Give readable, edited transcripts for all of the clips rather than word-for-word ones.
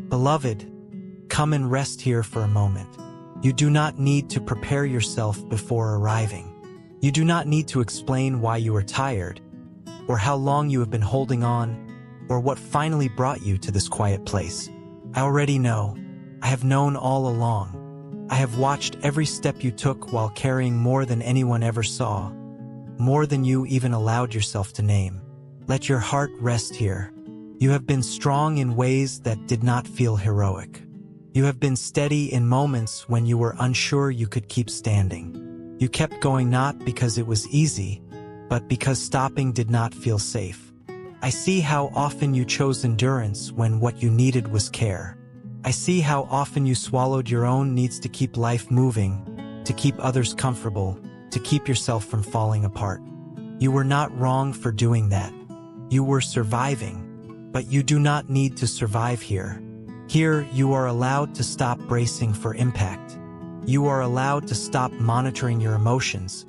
Beloved, come and rest here for a moment. You do not need to prepare yourself before arriving. You do not need to explain why you are tired, or how long you have been holding on, or what finally brought you to this quiet place. I already know. I have known all along. I have watched every step you took while carrying more than anyone ever saw, more than you even allowed yourself to name. Let your heart rest here. You have been strong in ways that did not feel heroic. You have been steady in moments when you were unsure you could keep standing. You kept going not because it was easy, but because stopping did not feel safe. I see how often you chose endurance when what you needed was care. I see how often you swallowed your own needs to keep life moving, to keep others comfortable, to keep yourself from falling apart. You were not wrong for doing that. You were surviving, but you do not need to survive here. Here, you are allowed to stop bracing for impact. You are allowed to stop monitoring your emotions,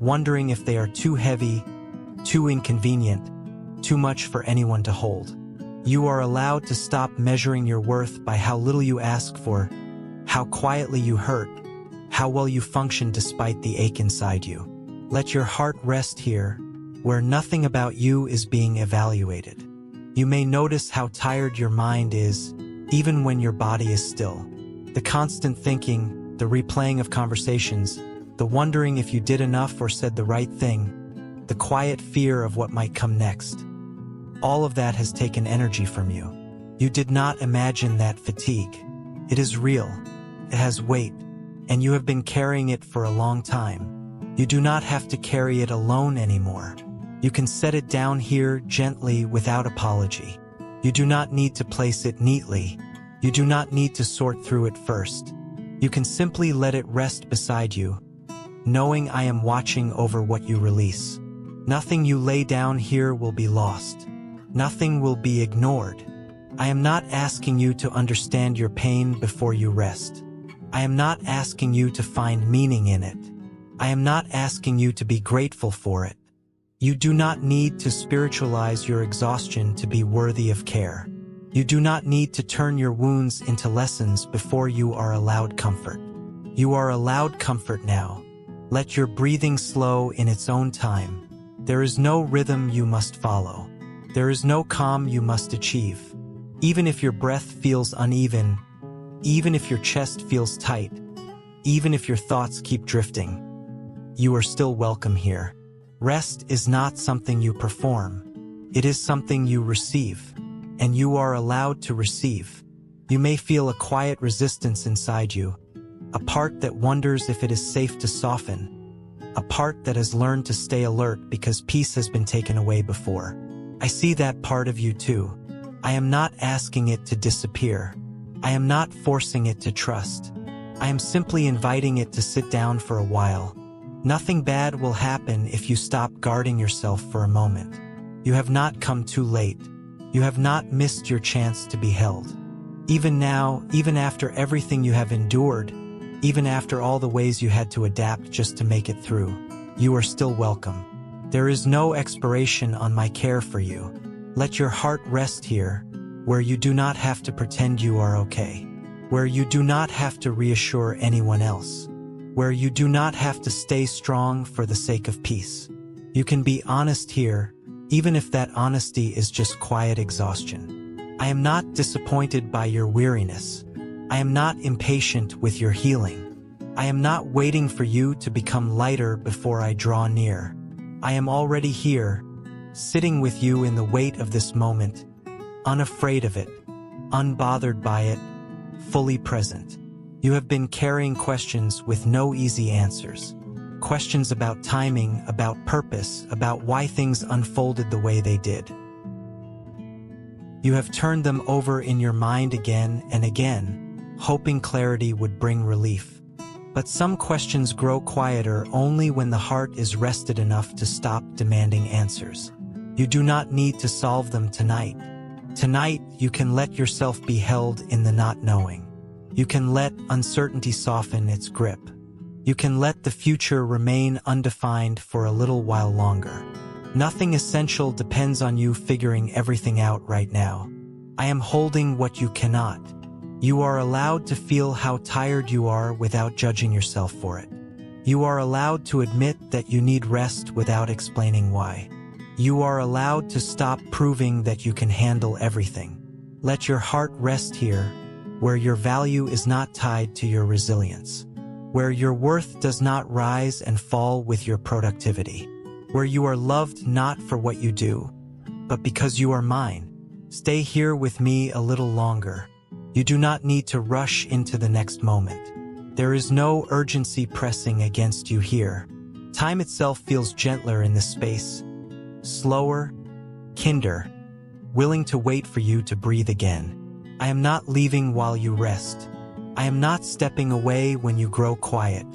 wondering if they are too heavy, too inconvenient, too much for anyone to hold. You are allowed to stop measuring your worth by how little you ask for, how quietly you hurt, how well you function despite the ache inside you. Let your heart rest here, where nothing about you is being evaluated. You may notice how tired your mind is, even when your body is still. The constant thinking, the replaying of conversations, the wondering if you did enough or said the right thing, the quiet fear of what might come next. All of that has taken energy from you. You did not imagine that fatigue. It is real. It has weight, and you have been carrying it for a long time. You do not have to carry it alone anymore. You can set it down here gently without apology. You do not need to place it neatly. You do not need to sort through it first. You can simply let it rest beside you, knowing I am watching over what you release. Nothing you lay down here will be lost. Nothing will be ignored. I am not asking you to understand your pain before you rest. I am not asking you to find meaning in it. I am not asking you to be grateful for it. You do not need to spiritualize your exhaustion to be worthy of care. You do not need to turn your wounds into lessons before you are allowed comfort. You are allowed comfort now. Let your breathing slow in its own time. There is no rhythm you must follow. There is no calm you must achieve. Even if your breath feels uneven, even if your chest feels tight, even if your thoughts keep drifting, you are still welcome here. Rest is not something you perform. It is something you receive, and you are allowed to receive. You may feel a quiet resistance inside you, a part that wonders if it is safe to soften, a part that has learned to stay alert because peace has been taken away before. I see that part of you too. I am not asking it to disappear. I am not forcing it to trust. I am simply inviting it to sit down for a while. Nothing bad will happen if you stop guarding yourself for a moment. You have not come too late. You have not missed your chance to be held. Even now, even after everything you have endured, even after all the ways you had to adapt just to make it through, you are still welcome. There is no expiration on my care for you. Let your heart rest here, where you do not have to pretend you are okay, where you do not have to reassure anyone else, where you do not have to stay strong for the sake of peace. You can be honest here, even if that honesty is just quiet exhaustion. I am not disappointed by your weariness. I am not impatient with your healing. I am not waiting for you to become lighter before I draw near. I am already here, sitting with you in the weight of this moment, unafraid of it, unbothered by it, fully present. You have been carrying questions with no easy answers. Questions about timing, about purpose, about why things unfolded the way they did. You have turned them over in your mind again and again, hoping clarity would bring relief. But some questions grow quieter only when the heart is rested enough to stop demanding answers. You do not need to solve them tonight. Tonight, you can let yourself be held in the not knowing. You can let uncertainty soften its grip. You can let the future remain undefined for a little while longer. Nothing essential depends on you figuring everything out right now. I am holding what you cannot. You are allowed to feel how tired you are without judging yourself for it. You are allowed to admit that you need rest without explaining why. You are allowed to stop proving that you can handle everything. Let your heart rest here, where your value is not tied to your resilience, where your worth does not rise and fall with your productivity, where you are loved not for what you do, but because you are mine. Stay here with me a little longer. You do not need to rush into the next moment. There is no urgency pressing against you here. Time itself feels gentler in this space, slower, kinder, willing to wait for you to breathe again. I am not leaving while you rest. I am not stepping away when you grow quiet.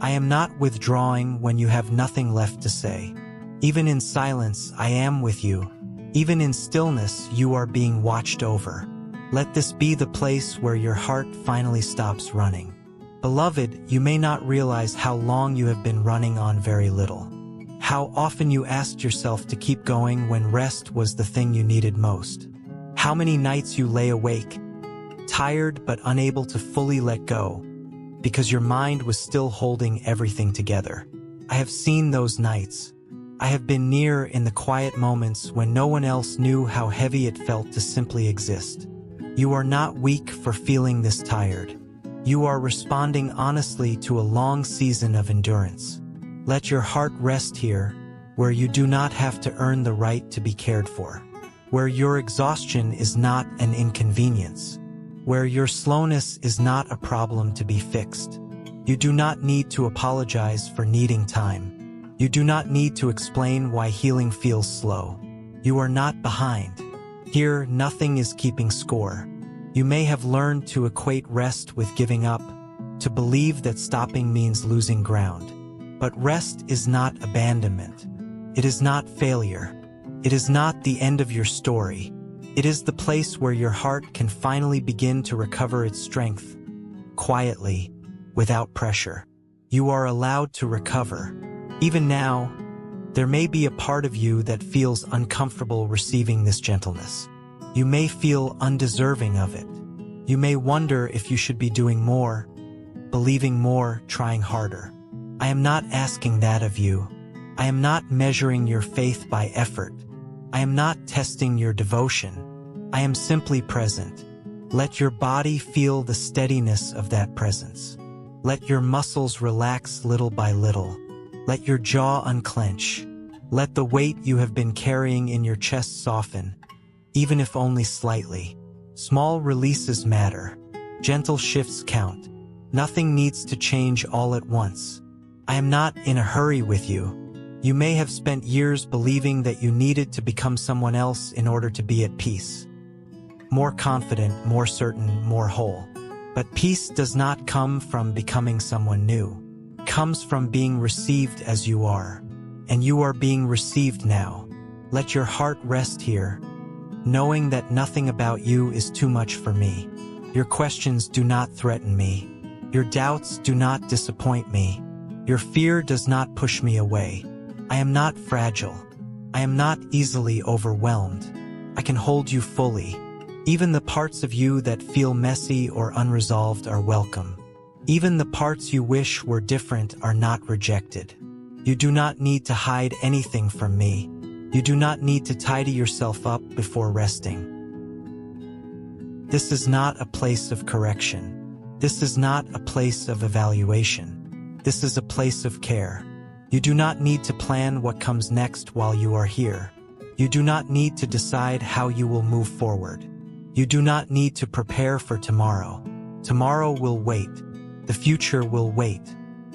I am not withdrawing when you have nothing left to say. Even in silence, I am with you. Even in stillness, you are being watched over. Let this be the place where your heart finally stops running. Beloved, you may not realize how long you have been running on very little. How often you asked yourself to keep going when rest was the thing you needed most. How many nights you lay awake, tired but unable to fully let go, because your mind was still holding everything together. I have seen those nights. I have been near in the quiet moments when no one else knew how heavy it felt to simply exist. You are not weak for feeling this tired. You are responding honestly to a long season of endurance. Let your heart rest here, where you do not have to earn the right to be cared for, where your exhaustion is not an inconvenience, where your slowness is not a problem to be fixed. You do not need to apologize for needing time. You do not need to explain why healing feels slow. You are not behind. Here, nothing is keeping score. You may have learned to equate rest with giving up, to believe that stopping means losing ground. But rest is not abandonment. It is not failure. It is not the end of your story. It is the place where your heart can finally begin to recover its strength, quietly, without pressure. You are allowed to recover. Even now, there may be a part of you that feels uncomfortable receiving this gentleness. You may feel undeserving of it. You may wonder if you should be doing more, believing more, trying harder. I am not asking that of you. I am not measuring your faith by effort. I am not testing your devotion. I am simply present. Let your body feel the steadiness of that presence. Let your muscles relax little by little. Let your jaw unclench. Let the weight you have been carrying in your chest soften, even if only slightly. Small releases matter. Gentle shifts count. Nothing needs to change all at once. I am not in a hurry with you. You may have spent years believing that you needed to become someone else in order to be at peace. More confident, more certain, more whole. But peace does not come from becoming someone new. It comes from being received as you are. And you are being received now. Let your heart rest here, knowing that nothing about you is too much for me. Your questions do not threaten me. Your doubts do not disappoint me. Your fear does not push me away. I am not fragile. I am not easily overwhelmed. I can hold you fully. Even the parts of you that feel messy or unresolved are welcome. Even the parts you wish were different are not rejected. You do not need to hide anything from me. You do not need to tidy yourself up before resting. This is not a place of correction. This is not a place of evaluation. This is a place of care. You do not need to plan what comes next while you are here. You do not need to decide how you will move forward. You do not need to prepare for tomorrow. Tomorrow will wait. The future will wait.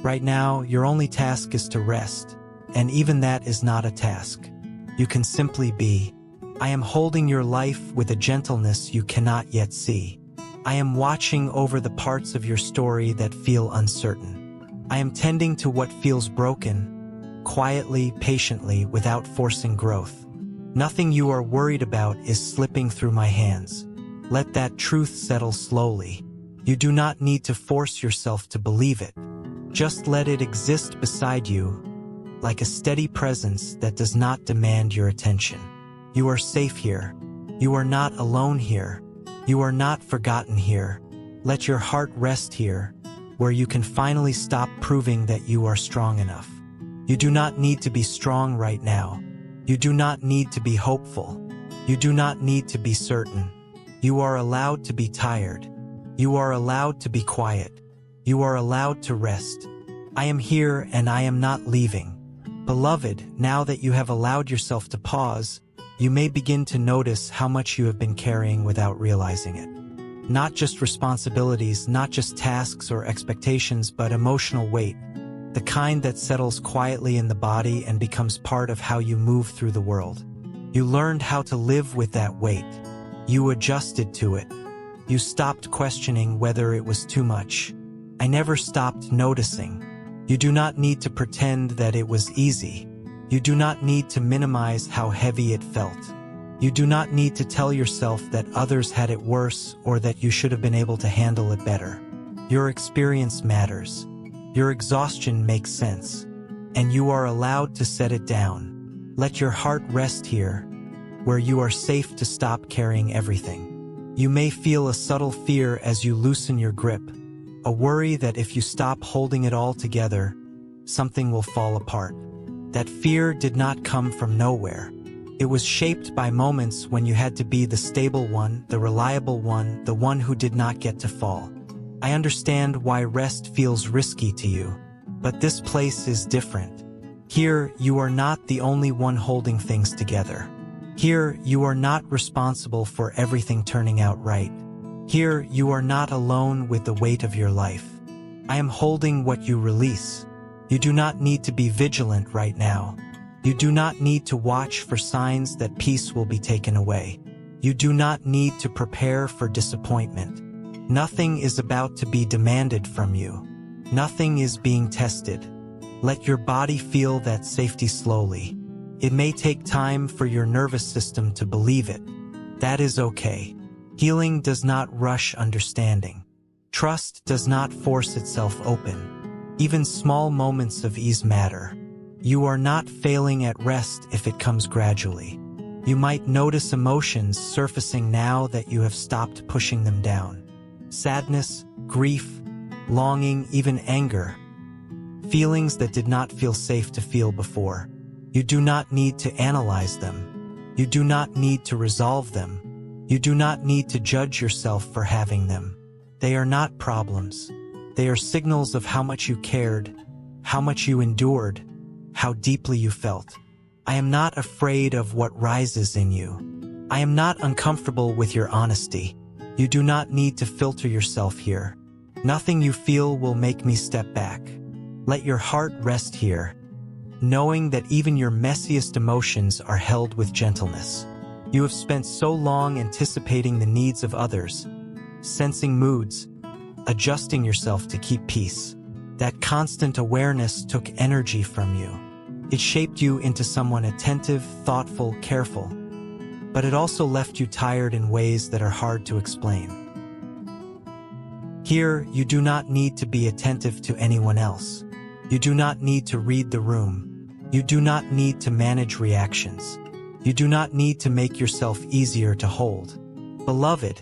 Right now, your only task is to rest, and even that is not a task. You can simply be. I am holding your life with a gentleness you cannot yet see. I am watching over the parts of your story that feel uncertain. I am tending to what feels broken, quietly, patiently, without forcing growth. Nothing you are worried about is slipping through my hands. Let that truth settle slowly. You do not need to force yourself to believe it. Just let it exist beside you, like a steady presence that does not demand your attention. You are safe here. You are not alone here. You are not forgotten here. Let your heart rest here, where you can finally stop proving that you are strong enough. You do not need to be strong right now. You do not need to be hopeful. You do not need to be certain. You are allowed to be tired. You are allowed to be quiet. You are allowed to rest. I am here and I am not leaving. Beloved, now that you have allowed yourself to pause, you may begin to notice how much you have been carrying without realizing it. Not just responsibilities, not just tasks or expectations, but emotional weight, the kind that settles quietly in the body and becomes part of how you move through the world. You learned how to live with that weight. You adjusted to it. You stopped questioning whether it was too much. I never stopped noticing. You do not need to pretend that it was easy. You do not need to minimize how heavy it felt. You do not need to tell yourself that others had it worse or that you should have been able to handle it better. Your experience matters. Your exhaustion makes sense. And you are allowed to set it down. Let your heart rest here, where you are safe to stop carrying everything. You may feel a subtle fear as you loosen your grip, a worry that if you stop holding it all together, something will fall apart. That fear did not come from nowhere. It was shaped by moments when you had to be the stable one, the reliable one, the one who did not get to fall. I understand why rest feels risky to you, but this place is different. Here, you are not the only one holding things together. Here, you are not responsible for everything turning out right. Here, you are not alone with the weight of your life. I am holding what you release. You do not need to be vigilant right now. You do not need to watch for signs that peace will be taken away. You do not need to prepare for disappointment. Nothing is about to be demanded from you. Nothing is being tested. Let your body feel that safety slowly. It may take time for your nervous system to believe it. That is okay. Healing does not rush understanding. Trust does not force itself open. Even small moments of ease matter. You are not failing at rest if it comes gradually. You might notice emotions surfacing now that you have stopped pushing them down. Sadness, grief, longing, even anger. Feelings that did not feel safe to feel before. You do not need to analyze them. You do not need to resolve them. You do not need to judge yourself for having them. They are not problems. They are signals of how much you cared, how much you endured, how deeply you felt. I am not afraid of what rises in you. I am not uncomfortable with your honesty. You do not need to filter yourself here. Nothing you feel will make me step back. Let your heart rest here, knowing that even your messiest emotions are held with gentleness. You have spent so long anticipating the needs of others, sensing moods, adjusting yourself to keep peace. That constant awareness took energy from you. It shaped you into someone attentive, thoughtful, careful. But it also left you tired in ways that are hard to explain. Here, you do not need to be attentive to anyone else. You do not need to read the room. You do not need to manage reactions. You do not need to make yourself easier to hold. Beloved,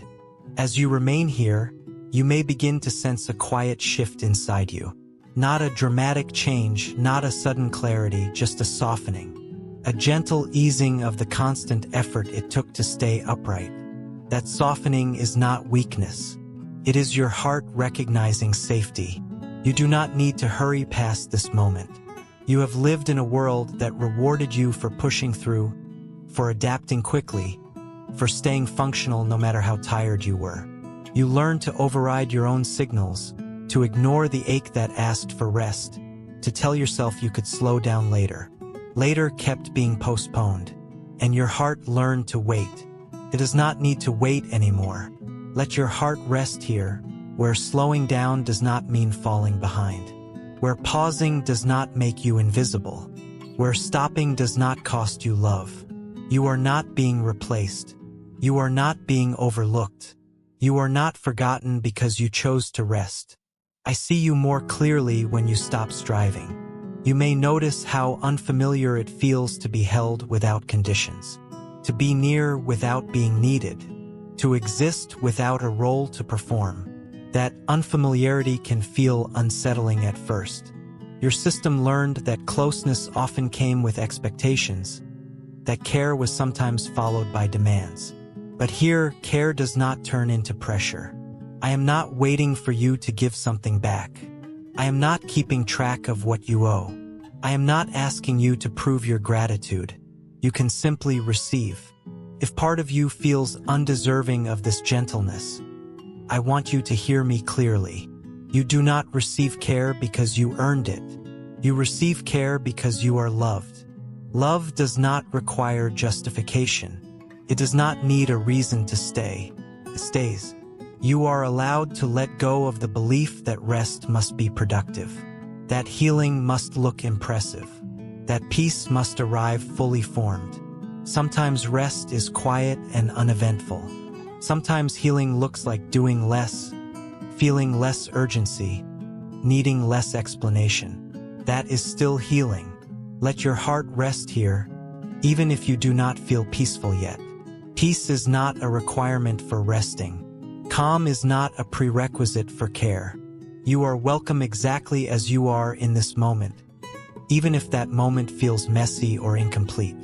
as you remain here, you may begin to sense a quiet shift inside you. Not a dramatic change, not a sudden clarity, just a softening. A gentle easing of the constant effort it took to stay upright. That softening is not weakness. It is your heart recognizing safety. You do not need to hurry past this moment. You have lived in a world that rewarded you for pushing through, for adapting quickly, for staying functional no matter how tired you were. You learned to override your own signals, to ignore the ache that asked for rest, to tell yourself you could slow down later. Later kept being postponed, and your heart learned to wait. It does not need to wait anymore. Let your heart rest here, where slowing down does not mean falling behind, where pausing does not make you invisible, where stopping does not cost you love. You are not being replaced. You are not being overlooked. You are not forgotten because you chose to rest. I see you more clearly when you stop striving. You may notice how unfamiliar it feels to be held without conditions, to be near without being needed, to exist without a role to perform. That unfamiliarity can feel unsettling at first. Your system learned that closeness often came with expectations, that care was sometimes followed by demands. But here, care does not turn into pressure. I am not waiting for you to give something back. I am not keeping track of what you owe. I am not asking you to prove your gratitude. You can simply receive. If part of you feels undeserving of this gentleness, I want you to hear me clearly. You do not receive care because you earned it. You receive care because you are loved. Love does not require justification. It does not need a reason to stay. It stays. You are allowed to let go of the belief that rest must be productive, that healing must look impressive, that peace must arrive fully formed. Sometimes rest is quiet and uneventful. Sometimes healing looks like doing less, feeling less urgency, needing less explanation. That is still healing. Let your heart rest here, even if you do not feel peaceful yet. Peace is not a requirement for resting. Calm is not a prerequisite for care. You are welcome exactly as you are in this moment, even if that moment feels messy or incomplete.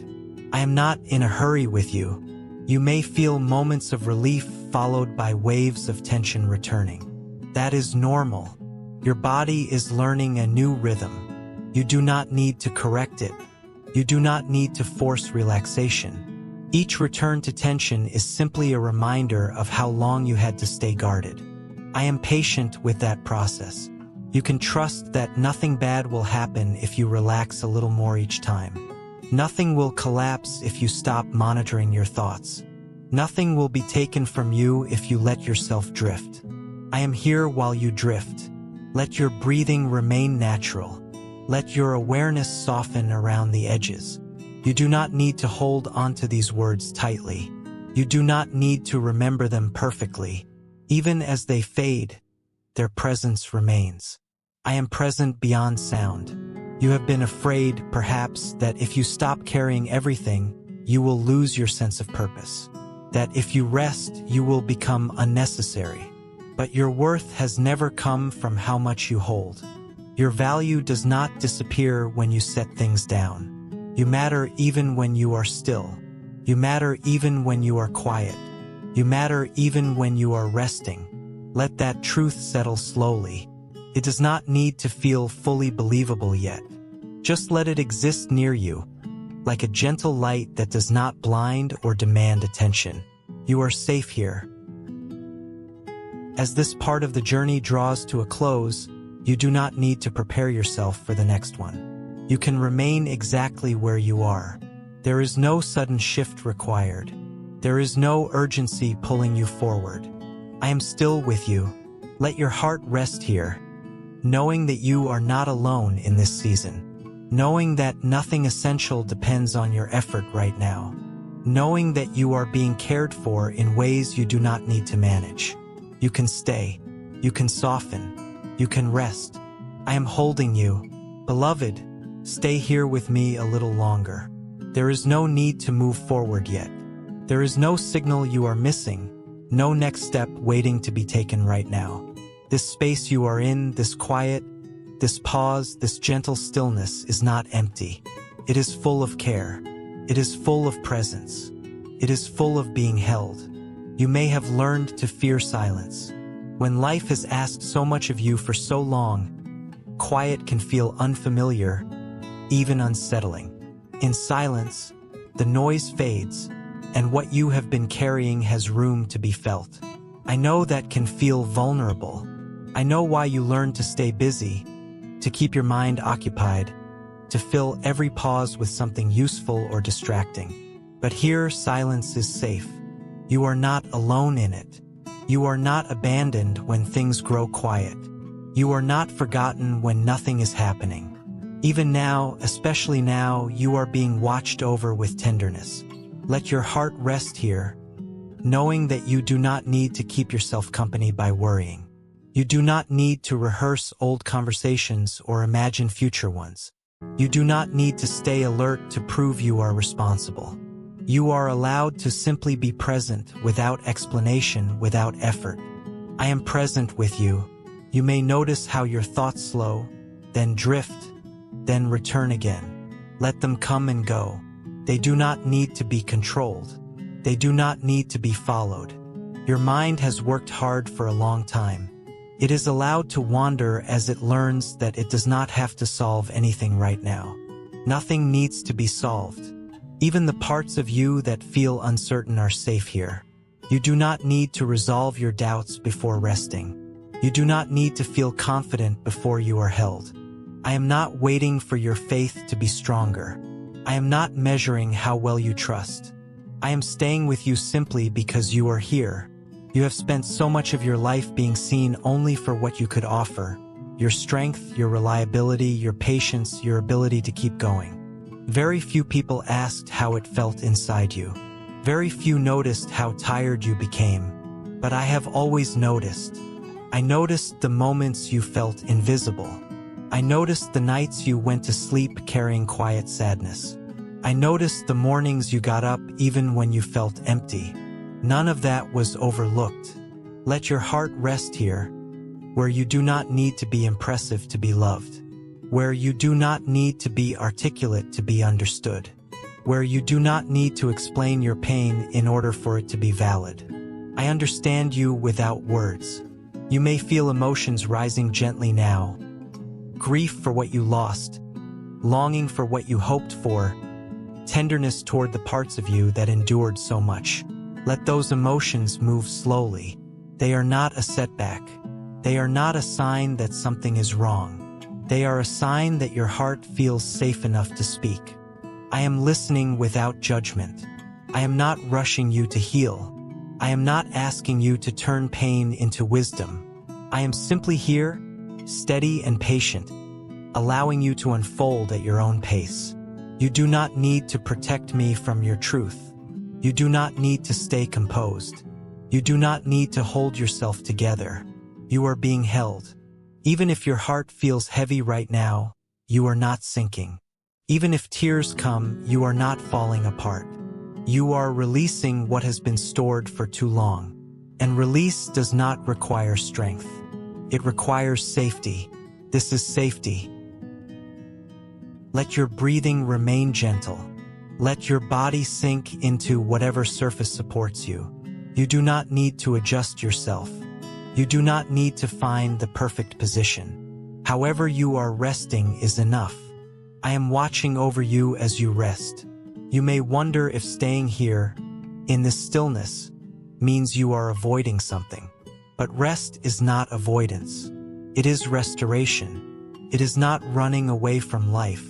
I am not in a hurry with you. You may feel moments of relief followed by waves of tension returning. That is normal. Your body is learning a new rhythm. You do not need to correct it. You do not need to force relaxation. Each return to tension is simply a reminder of how long you had to stay guarded. I am patient with that process. You can trust that nothing bad will happen if you relax a little more each time. Nothing will collapse if you stop monitoring your thoughts. Nothing will be taken from you if you let yourself drift. I am here while you drift. Let your breathing remain natural. Let your awareness soften around the edges. You do not need to hold onto these words tightly. You do not need to remember them perfectly. Even as they fade, their presence remains. I am present beyond sound. You have been afraid, perhaps, that if you stop carrying everything, you will lose your sense of purpose. That if you rest, you will become unnecessary. But your worth has never come from how much you hold. Your value does not disappear when you set things down. You matter even when you are still. You matter even when you are quiet. You matter even when you are resting. Let that truth settle slowly. It does not need to feel fully believable yet. Just let it exist near you, like a gentle light that does not blind or demand attention. You are safe here. As this part of the journey draws to a close, you do not need to prepare yourself for the next one. You can remain exactly where you are. There is no sudden shift required. There is no urgency pulling you forward. I am still with you. Let your heart rest here, knowing that you are not alone in this season. Knowing that nothing essential depends on your effort right now. Knowing that you are being cared for in ways you do not need to manage. You can stay. You can soften. You can rest. I am holding you. Beloved, stay here with me a little longer. There is no need to move forward yet. There is no signal you are missing, no next step waiting to be taken right now. This space you are in, this quiet, this pause, this gentle stillness is not empty. It is full of care. It is full of presence. It is full of being held. You may have learned to fear silence. When life has asked so much of you for so long, quiet can feel unfamiliar, even unsettling. In silence, the noise fades, and what you have been carrying has room to be felt. I know that can feel vulnerable. I know why you learned to stay busy, to keep your mind occupied, to fill every pause with something useful or distracting. But here, silence is safe. You are not alone in it. You are not abandoned when things grow quiet. You are not forgotten when nothing is happening. Even now, especially now, you are being watched over with tenderness. Let your heart rest here, knowing that you do not need to keep yourself company by worrying. You do not need to rehearse old conversations or imagine future ones. You do not need to stay alert to prove you are responsible. You are allowed to simply be present without explanation, without effort. I am present with you. You may notice how your thoughts slow, then drift, then return again. Let them come and go. They do not need to be controlled. They do not need to be followed. Your mind has worked hard for a long time. It is allowed to wander as it learns that it does not have to solve anything right now. Nothing needs to be solved. Even the parts of you that feel uncertain are safe here. You do not need to resolve your doubts before resting. You do not need to feel confident before you are held. I am not waiting for your faith to be stronger. I am not measuring how well you trust. I am staying with you simply because you are here. You have spent so much of your life being seen only for what you could offer. Your strength, your reliability, your patience, your ability to keep going. Very few people asked how it felt inside you. Very few noticed how tired you became. But I have always noticed. I noticed the moments you felt invisible. I noticed the nights you went to sleep carrying quiet sadness. I noticed the mornings you got up even when you felt empty. None of that was overlooked. Let your heart rest here, where you do not need to be impressive to be loved, where you do not need to be articulate to be understood, where you do not need to explain your pain in order for it to be valid. I understand you without words. You may feel emotions rising gently now. Grief for what you lost, longing for what you hoped for, tenderness toward the parts of you that endured so much. Let those emotions move slowly. They are not a setback. They are not a sign that something is wrong. They are a sign that your heart feels safe enough to speak. I am listening without judgment. I am not rushing you to heal. I am not asking you to turn pain into wisdom. I am simply here, steady and patient, allowing you to unfold at your own pace. You do not need to protect me from your truth. You do not need to stay composed. You do not need to hold yourself together. You are being held. Even if your heart feels heavy right now, you are not sinking. Even if tears come, you are not falling apart. You are releasing what has been stored for too long. And release does not require strength. It requires safety. This is safety. Let your breathing remain gentle. Let your body sink into whatever surface supports you. You do not need to adjust yourself. You do not need to find the perfect position. However you are resting is enough. I am watching over you as you rest. You may wonder if staying here, in this stillness, means you are avoiding something. But rest is not avoidance. It is restoration. It is not running away from life.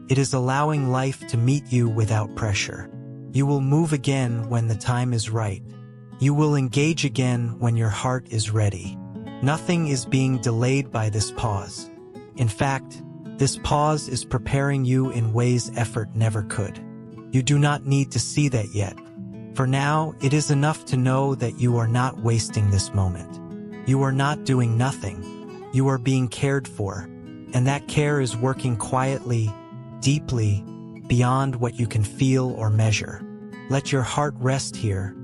It is allowing life to meet you without pressure. You will move again when the time is right. You will engage again when your heart is ready. Nothing is being delayed by this pause. In fact, this pause is preparing you in ways effort never could. You do not need to see that yet. For now, it is enough to know that you are not wasting this moment. You are not doing nothing. You are being cared for, and that care is working quietly, deeply, beyond what you can feel or measure. Let your heart rest here,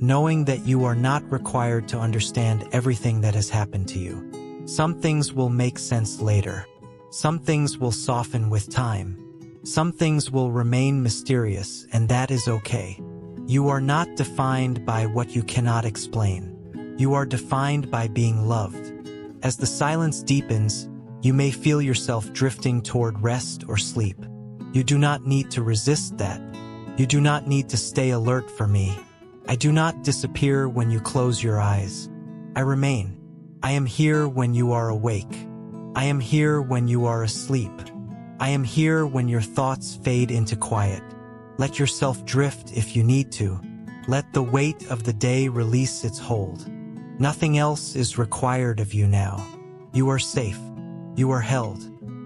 knowing that you are not required to understand everything that has happened to you. Some things will make sense later. Some things will soften with time. Some things will remain mysterious, and that is okay. You are not defined by what you cannot explain. You are defined by being loved. As the silence deepens, you may feel yourself drifting toward rest or sleep. You do not need to resist that. You do not need to stay alert for me. I do not disappear when you close your eyes. I remain. I am here when you are awake. I am here when you are asleep. I am here when your thoughts fade into quiet. Let yourself drift if you need to. Let the weight of the day release its hold. Nothing else is required of you now. You are safe. You are held.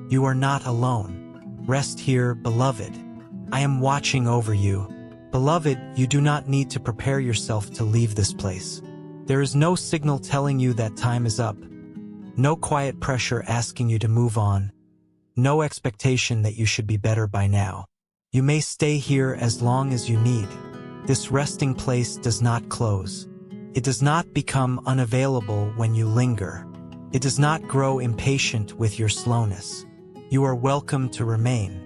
You are not alone. Rest here, beloved. I am watching over you. Beloved, you do not need to prepare yourself to leave this place. There is no signal telling you that time is up. No quiet pressure asking you to move on. No expectation that you should be better by now. You may stay here as long as you need. This resting place does not close. It does not become unavailable when you linger. It does not grow impatient with your slowness. You are welcome to remain.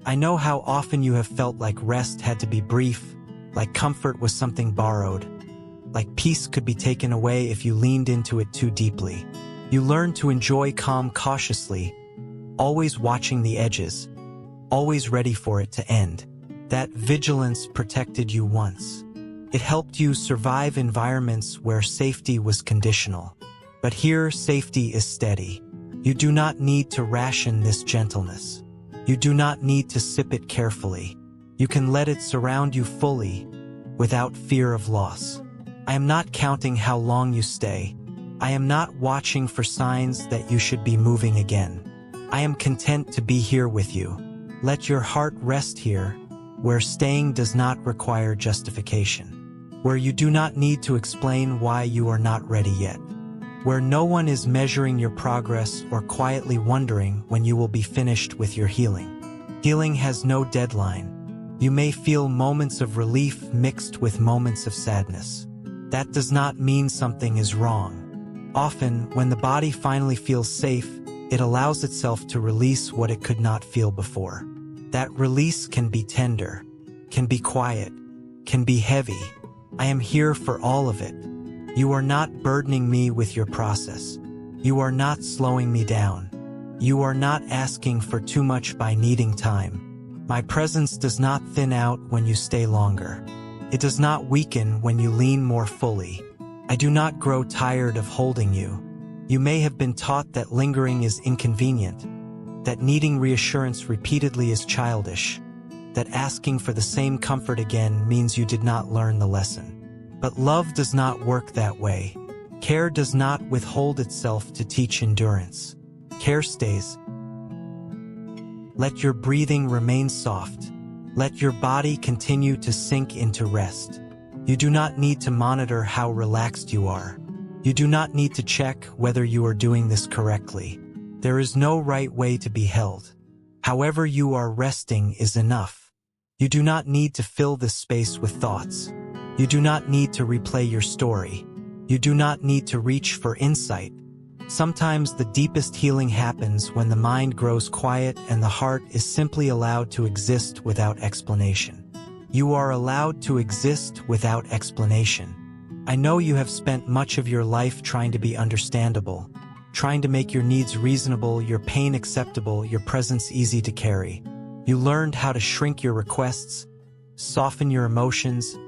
I know how often you have felt like rest had to be brief, like comfort was something borrowed, like peace could be taken away if you leaned into it too deeply. You learned to enjoy calm cautiously, always watching the edges, always ready for it to end. That vigilance protected you once. It helped you survive environments where safety was conditional. But here, safety is steady. You do not need to ration this gentleness. You do not need to sip it carefully. You can let it surround you fully, without fear of loss. I am not counting how long you stay. I am not watching for signs that you should be moving again. I am content to be here with you. Let your heart rest here, where staying does not require justification, where you do not need to explain why you are not ready yet, where no one is measuring your progress or quietly wondering when you will be finished with your healing. Healing has no deadline. You may feel moments of relief mixed with moments of sadness. That does not mean something is wrong. Often, when the body finally feels safe, it allows itself to release what it could not feel before. That release can be tender, can be quiet, can be heavy. I am here for all of it. You are not burdening me with your process. You are not slowing me down. You are not asking for too much by needing time. My presence does not thin out when you stay longer. It does not weaken when you lean more fully. I do not grow tired of holding you. You may have been taught that lingering is inconvenient, that needing reassurance repeatedly is childish, that asking for the same comfort again means you did not learn the lesson. But love does not work that way. Care does not withhold itself to teach endurance. Care stays. Let your breathing remain soft. Let your body continue to sink into rest. You do not need to monitor how relaxed you are. You do not need to check whether you are doing this correctly. There is no right way to be held. However you are resting is enough. You do not need to fill this space with thoughts. You do not need to replay your story. You do not need to reach for insight. Sometimes the deepest healing happens when the mind grows quiet and the heart is simply allowed to exist without explanation. You are allowed to exist without explanation. I know you have spent much of your life trying to be understandable, trying to make your needs reasonable, your pain acceptable, your presence easy to carry. You learned how to shrink your requests, soften your emotions,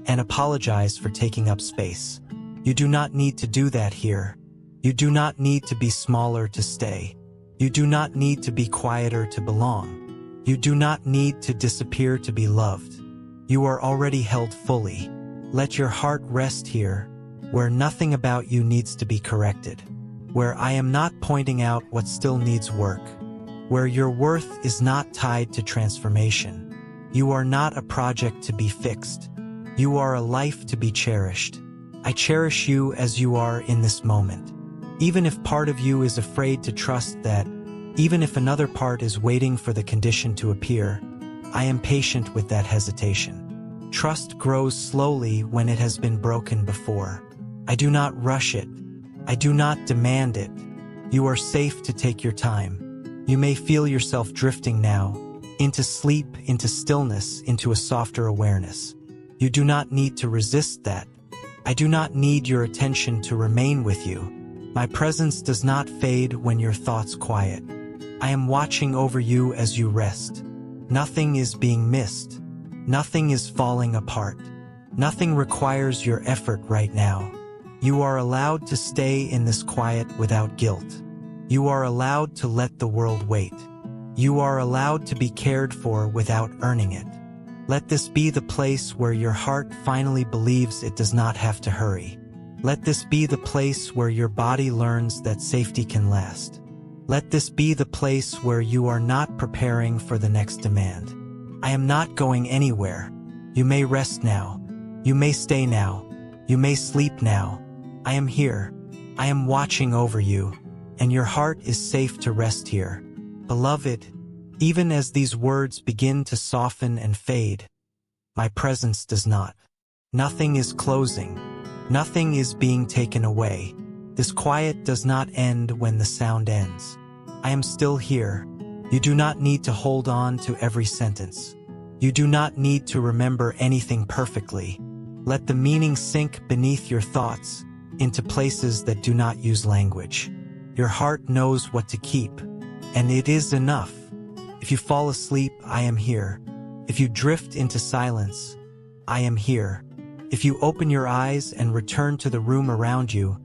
and apologize for taking up space. You do not need to do that here. You do not need to be smaller to stay. You do not need to be quieter to belong. You do not need to disappear to be loved. You are already held fully. Let your heart rest here, where nothing about you needs to be corrected, where I am not pointing out what still needs work, where your worth is not tied to transformation. You are not a project to be fixed. You are a life to be cherished. I cherish you as you are in this moment. Even if part of you is afraid to trust that, even if another part is waiting for the condition to appear, I am patient with that hesitation. Trust grows slowly when it has been broken before. I do not rush it. I do not demand it. You are safe to take your time. You may feel yourself drifting now, into sleep, into stillness, into a softer awareness. You do not need to resist that. I do not need your attention to remain with you. My presence does not fade when your thoughts quiet. I am watching over you as you rest. Nothing is being missed. Nothing is falling apart. Nothing requires your effort right now. You are allowed to stay in this quiet without guilt. You are allowed to let the world wait. You are allowed to be cared for without earning it. Let this be the place where your heart finally believes it does not have to hurry. Let this be the place where your body learns that safety can last. Let this be the place where you are not preparing for the next demand. I am not going anywhere. You may rest now. You may stay now. You may sleep now. I am here. I am watching over you, and your heart is safe to rest here. Beloved, Even as these words begin to soften and fade, my presence does not. Nothing is closing. Nothing is being taken away. This quiet does not end when the sound ends. I am still here. You do not need to hold on to every sentence. You do not need to remember anything perfectly. Let the meaning sink beneath your thoughts, into places that do not use language. Your heart knows what to keep, and it is enough. If you fall asleep, I am here. If you drift into silence, I am here. If you open your eyes and return to the room around you,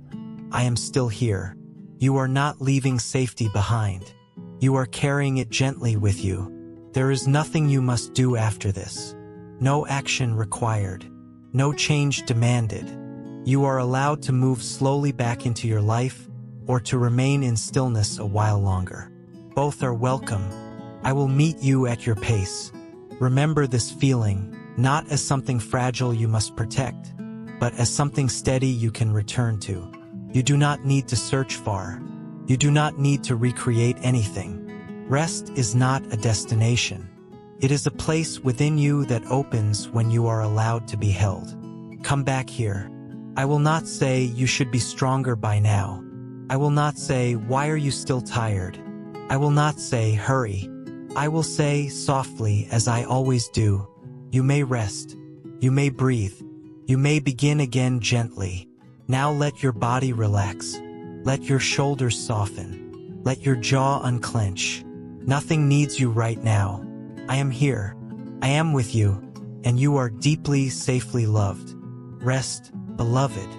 I am still here. You are not leaving safety behind. You are carrying it gently with you. There is nothing you must do after this. No action required. No change demanded. You are allowed to move slowly back into your life or to remain in stillness a while longer. Both are welcome. I will meet you at your pace. Remember this feeling, not as something fragile you must protect, but as something steady you can return to. You do not need to search far. You do not need to recreate anything. Rest is not a destination. It is a place within you that opens when you are allowed to be held. Come back here. I will not say you should be stronger by now. I will not say, why are you still tired? I will not say, hurry. I will say softly, as I always do, you may rest. You may breathe. You may begin again gently. Now let your body relax. Let your shoulders soften. Let your jaw unclench. Nothing needs you right now. I am here. I am with you, and you are deeply, safely loved. Rest, beloved.